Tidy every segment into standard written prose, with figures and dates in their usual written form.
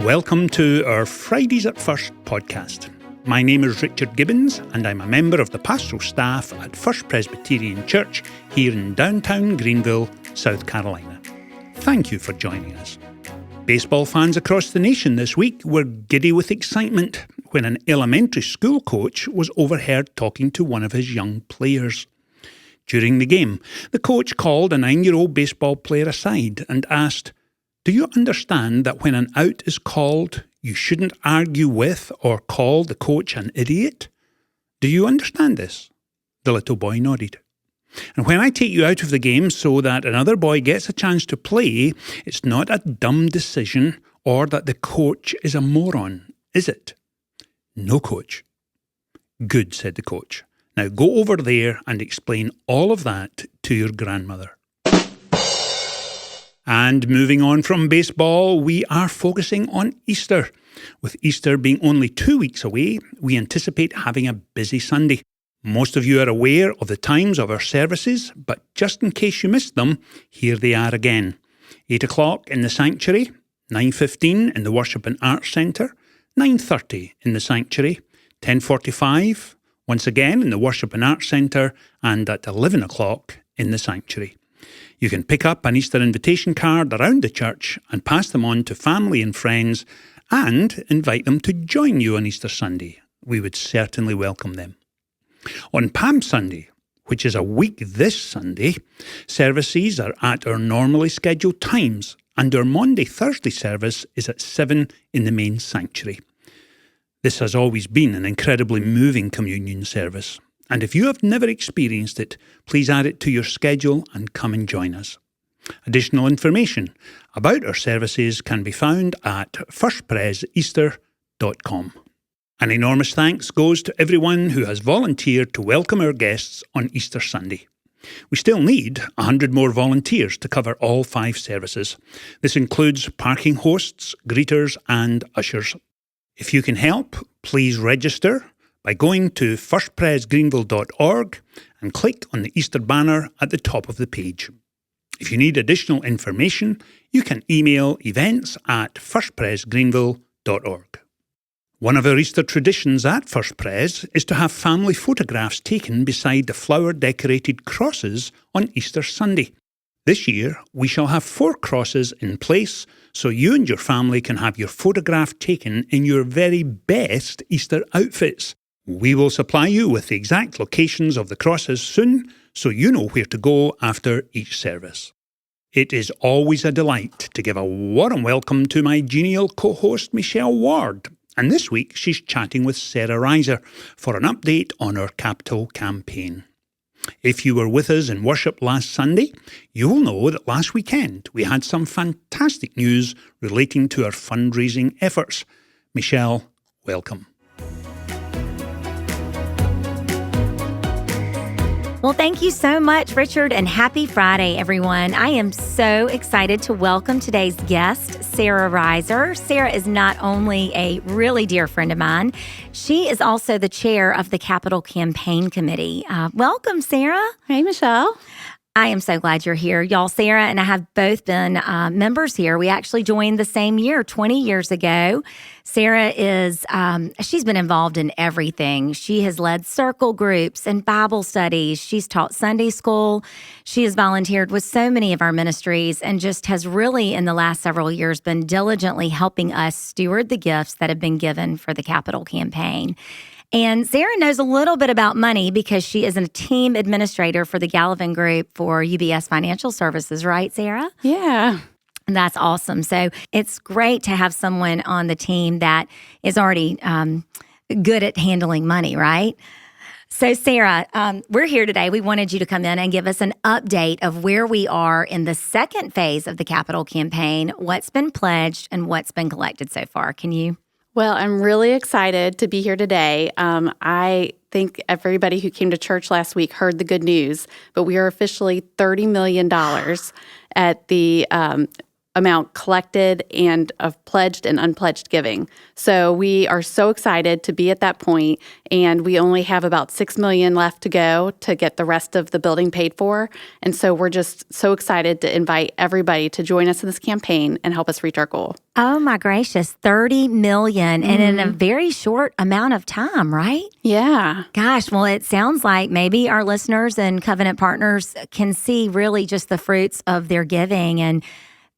Welcome to our Fridays at First podcast. My name is Richard Gibbons, and I'm a member of the pastoral staff at First Presbyterian Church here in downtown Greenville, South Carolina. Thank you for joining us. Baseball fans across the nation this week were giddy with excitement when an elementary school coach was overheard talking to one of his young players. During the game, the coach called a 9-year-old baseball player aside and asked, "Do you understand that when an out is called, you shouldn't argue with or call the coach an idiot? Do you understand this?" The little boy nodded. "And when I take you out of the game so that another boy gets a chance to play, it's not a dumb decision or that the coach is a moron, is it?" "No, coach." "Good," said the coach. "Now go over there and explain all of that to your grandmother." And moving on from baseball, we are focusing on Easter. With Easter being only 2 weeks away, we anticipate having a busy Sunday. Most of you are aware of the times of our services, but just in case you missed them, here they are again. 8 o'clock in the sanctuary, 9:15 in the Worship and Arts Centre, 9:30 in the sanctuary, 10:45 once again in the Worship and Arts Centre, and at 11 o'clock in the sanctuary. You can pick up an Easter invitation card around the church and pass them on to family and friends and invite them to join you on Easter Sunday. We would certainly welcome them. On Palm Sunday, which is a week this Sunday, services are at our normally scheduled times, and our Maundy-Thursday service is at 7 in the main sanctuary. This has always been an incredibly moving communion service. And if you have never experienced it, please add it to your schedule and come and join us. Additional information about our services can be found at firstpreseaster.com. An enormous thanks goes to everyone who has volunteered to welcome our guests on Easter Sunday. We still need 100 more volunteers to cover all 5 services. This includes parking hosts, greeters and ushers. If you can help, please register by going to firstpresgreenville.org and click on the Easter banner at the top of the page. If you need additional information, you can email events@firstpresgreenville.org. One of our Easter traditions at First Pres is to have family photographs taken beside the flower-decorated crosses on Easter Sunday. This year, we shall have 4 crosses in place so you and your family can have your photograph taken in your very best Easter outfits. We will supply you with the exact locations of the crosses soon, so you know where to go after each service. It is always a delight to give a warm welcome to my genial co-host Michelle Ward, and this week she's chatting with Sara Rieser for an update on our capital campaign. If you were with us in worship last Sunday, you will know that last weekend we had some fantastic news relating to our fundraising efforts. Michelle, welcome. Well, thank you so much, Richard, and happy Friday, everyone. I am so excited to welcome today's guest, Sara Rieser. Sara is not only a really dear friend of mine, she is also the chair of the Capital Campaign Committee. Welcome, Sara. Hey, Michelle. I am so glad you're here. Y'all, Sara and I have both been members here. We actually joined the same year, 20 years ago. Sara is, she's been involved in everything. She has led circle groups and Bible studies. She's taught Sunday school. She has volunteered with so many of our ministries and just has really, in the last several years, been diligently helping us steward the gifts that have been given for the Capital Campaign. And Sara knows a little bit about money because she is a team administrator for the Gallivan Group for UBS Financial Services, right, Sara? Yeah. And that's awesome. So it's great to have someone on the team that is already good at handling money, right? So Sara, we're here today. We wanted you to come in and give us an update of where we are in the second phase of the Capital Campaign, what's been pledged and what's been collected so far. Can you? Well, I'm really excited to be here today. I think everybody who came to church last week heard the good news, but we are officially $30 million at the amount collected and of pledged and unpledged giving. So we are so excited to be at that point, and we only have about $6 million left to go to get the rest of the building paid for. And so we're just so excited to invite everybody to join us in this campaign and help us reach our goal. Oh my gracious, $30 million and in a very short amount of time, right? Yeah. Gosh, well, it sounds like maybe our listeners and covenant partners can see really just the fruits of their giving. And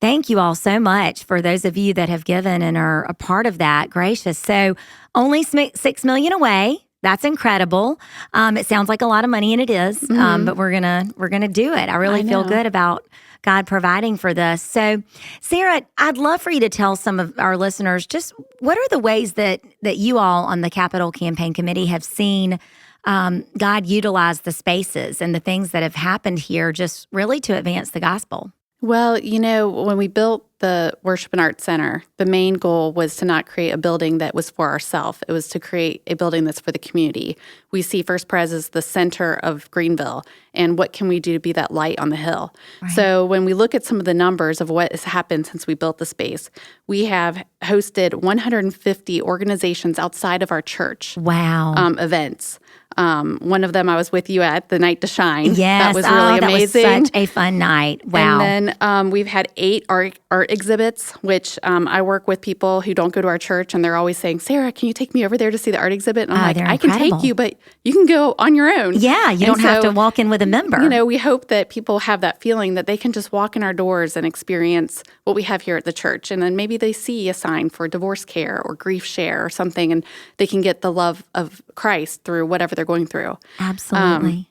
thank you all so much for those of you that have given and are a part of that. Gracious. So only $6 million away. That's incredible. It sounds like a lot of money, and it is. But we're gonna do it. I really feel good about God providing for this. So, Sara, I'd love for you to tell some of our listeners just what are the ways that you all on the Capital Campaign Committee have seen God utilize the spaces and the things that have happened here just really to advance the gospel. Well, when we built the Worship and Art Center, the main goal was to not create a building that was for ourselves. It was to create a building that's for the community. We see First Pres as the center of Greenville, and what can we do to be that light on the hill? Right. So when we look at some of the numbers of what has happened since we built the space, we have hosted 150 organizations outside of our church. Wow. Events. One of them I was with you at, the Night to Shine. Yes. That was really amazing. That was such a fun night. Wow. And then we've had 8 art exhibits, which I work with people who don't go to our church, and they're always saying, Sara, can you take me over there to see the art exhibit? And I'm like, I can take you, but you can go on your own. Yeah, you don't have to walk in with a member. We hope that people have that feeling that they can just walk in our doors and experience what we have here at the church. And then maybe they see a sign for divorce care or grief share or something, and they can get the love of Christ through whatever they're going through. Absolutely.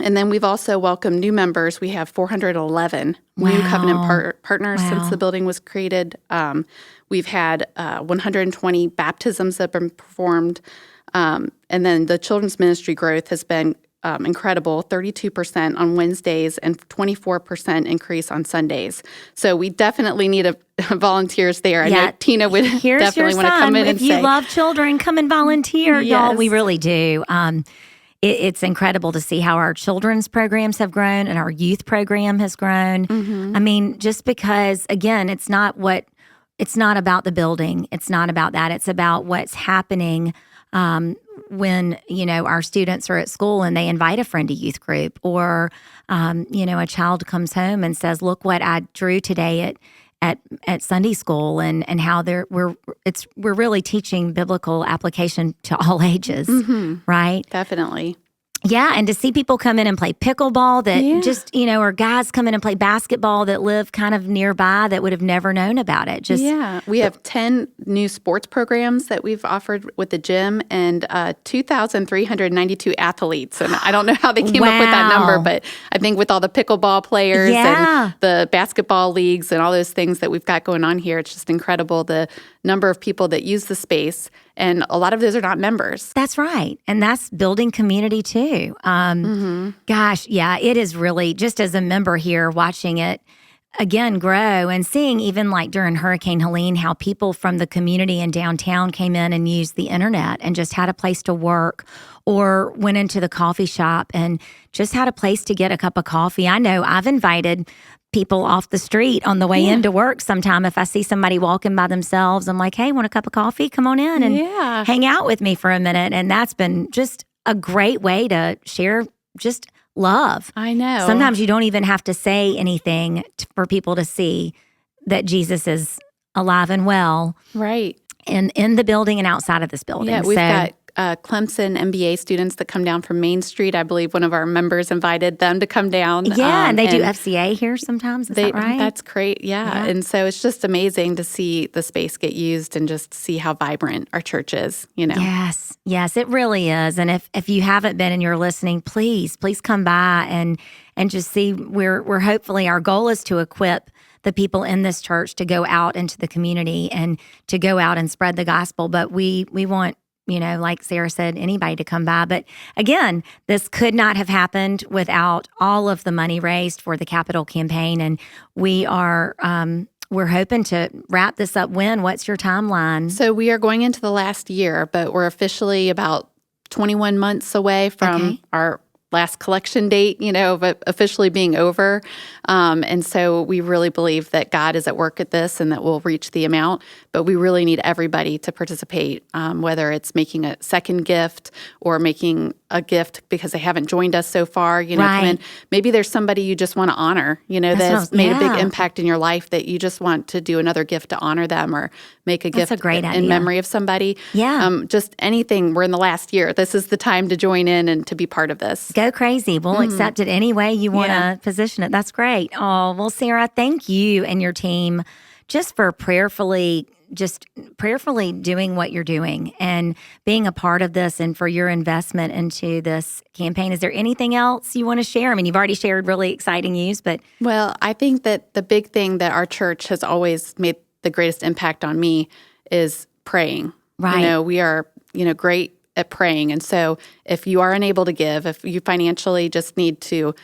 And then we've also welcomed new members. We have 411 new covenant partners since the building was created. We've had 120 baptisms that have been performed. And then the children's ministry growth has been incredible, 32% on Wednesdays and 24% increase on Sundays. So we definitely need volunteers there. I know Tina would definitely want to come in and say, if you love children, come and volunteer. Yes. Y'all, we really do. It's incredible to see how our children's programs have grown and our youth program has grown. I mean, just because, again, it's not about the building. It's not about that. It's about what's happening when, our students are at school and they invite a friend to youth group, or, a child comes home and says, look what I drew today at Sunday school, and how we're really teaching biblical application to all ages, right? Definitely. Yeah, and to see people come in and play pickleball that just, or guys come in and play basketball that live kind of nearby that would have never known about it. We have 10 new sports programs that we've offered with the gym, and 2,392 athletes. And I don't know how they came up with that number, but I think with all the pickleball players and the basketball leagues and all those things that we've got going on here, it's just incredible the number of people that use the space. And a lot of those are not members. That's right. And that's building community too. Gosh, yeah, it is really, just as a member here, watching it again grow and seeing even like during Hurricane Helene, how people from the community in downtown came in and used the internet and just had a place to work, or went into the coffee shop and just had a place to get a cup of coffee. I know I've invited people off the street on the way into work sometime. If I see somebody walking by themselves, I'm like, hey, want a cup of coffee? Come on in and hang out with me for a minute. And that's been just a great way to share just love. I know. Sometimes you don't even have to say anything for people to see that Jesus is alive and well. Right. In the building and outside of this building. Yeah, we've got Clemson MBA students that come down from Main Street. I believe one of our members invited them to come down. Yeah, and they do FCA here sometimes. Is that right? That's great. Yeah. And so it's just amazing to see the space get used and just see how vibrant our church is, Yes, it really is. And if you haven't been and you're listening, please come by and just see. We're hopefully, our goal is to equip the people in this church to go out into the community and to go out and spread the gospel. But we want, like Sara said, anybody to come by. But again, this could not have happened without all of the money raised for the Capital Campaign. And we are, we're hoping to wrap this up when? What's your timeline? So we are going into the last year, but we're officially about 21 months away from our last collection date, of it officially being over. And so we really believe that God is at work at this and that we'll reach the amount. But we really need everybody to participate, whether it's making a second gift or making a gift because they haven't joined us so far. Come in. Maybe there's somebody you just want to honor, that's made a big impact in your life that you just want to do another gift to honor them or make a gift in memory of somebody. Yeah. Just anything. We're in the last year. This is the time to join in and to be part of this. Go crazy. We'll accept it any way you want to position it. That's great. Oh, well, Sara, thank you and your team just for prayerfully doing what you're doing and being a part of this and for your investment into this campaign. Is there anything else you want to share? I mean, you've already shared really exciting news, but... Well, I think that the big thing that our church has always made the greatest impact on me is praying. Right. We are, great at praying. And so if you are unable to give, if you financially just need to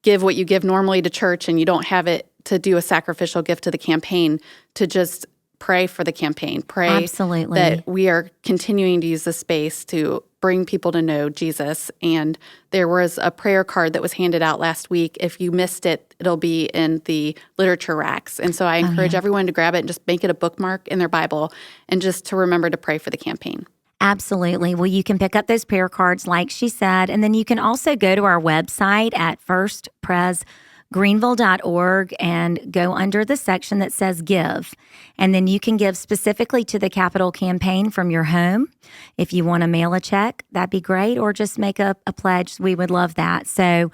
give what you give normally to church and you don't have it to do a sacrificial gift to the campaign, to just pray for the campaign. Pray Absolutely. that we are continuing to use the space to bring people to know Jesus. And there was a prayer card that was handed out last week. If you missed it, it'll be in the literature racks. And so I encourage everyone to grab it and just make it a bookmark in their Bible and just to remember to pray for the campaign. Absolutely. Well, you can pick up those prayer cards like she said, and then you can also go to our website at firstpresgreenville.org and go under the section that says Give. And then you can give specifically to the capital campaign from your home. If you want to mail a check, that'd be great, or just make a pledge. We would love that. So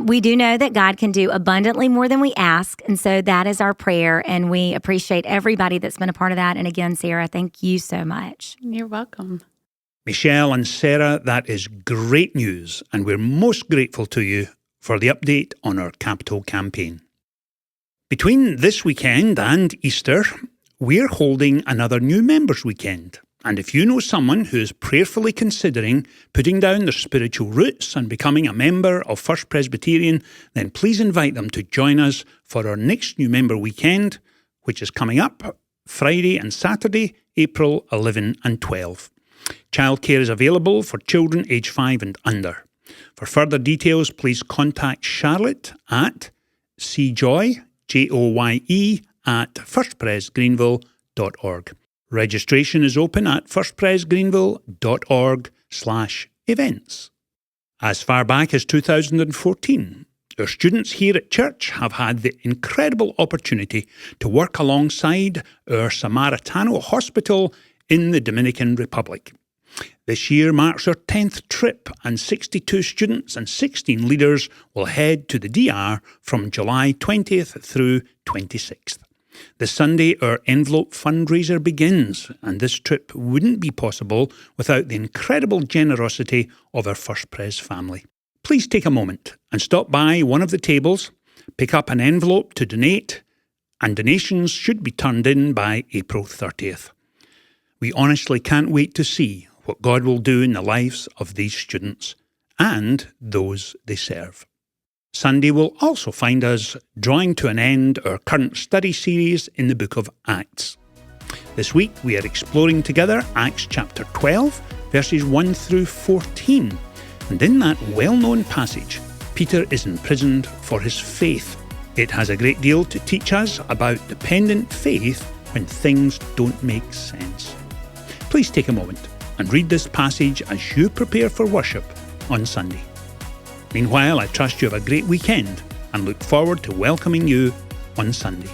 we do know that God can do abundantly more than we ask. And so that is our prayer. And we appreciate everybody that's been a part of that. And again, Sara, thank you so much. You're welcome. Michelle and Sara, that is great news. And we're most grateful to you for the update on our capital campaign. Between this weekend and Easter, we're holding another New Members Weekend. And if you know someone who is prayerfully considering putting down their spiritual roots and becoming a member of First Presbyterian, then please invite them to join us for our next New Member Weekend, which is coming up Friday and Saturday, April 11 and 12. Childcare is available for children aged 5 and under. For further details, please contact Charlotte at cjoy, Joye, at firstpresgreenville.org. Registration is open at firstpresgreenville.org/events. As far back as 2014, our students here at church have had the incredible opportunity to work alongside our Samaritano Hospital in the Dominican Republic. This year marks our 10th trip, and 62 students and 16 leaders will head to the DR from July 20th through 26th. This Sunday, our envelope fundraiser begins, and this trip wouldn't be possible without the incredible generosity of our First Pres family. Please take a moment and stop by one of the tables, pick up an envelope to donate, and donations should be turned in by April 30th. We honestly can't wait to see what God will do in the lives of these students and those they serve. Sunday will also find us drawing to an end our current study series in the book of Acts. This week we are exploring together Acts chapter 12, verses 1 through 14. And in that well-known passage, Peter is imprisoned for his faith. It has a great deal to teach us about dependent faith when things don't make sense. Please take a moment and read this passage as you prepare for worship on Sunday. Meanwhile, I trust you have a great weekend and look forward to welcoming you on Sunday.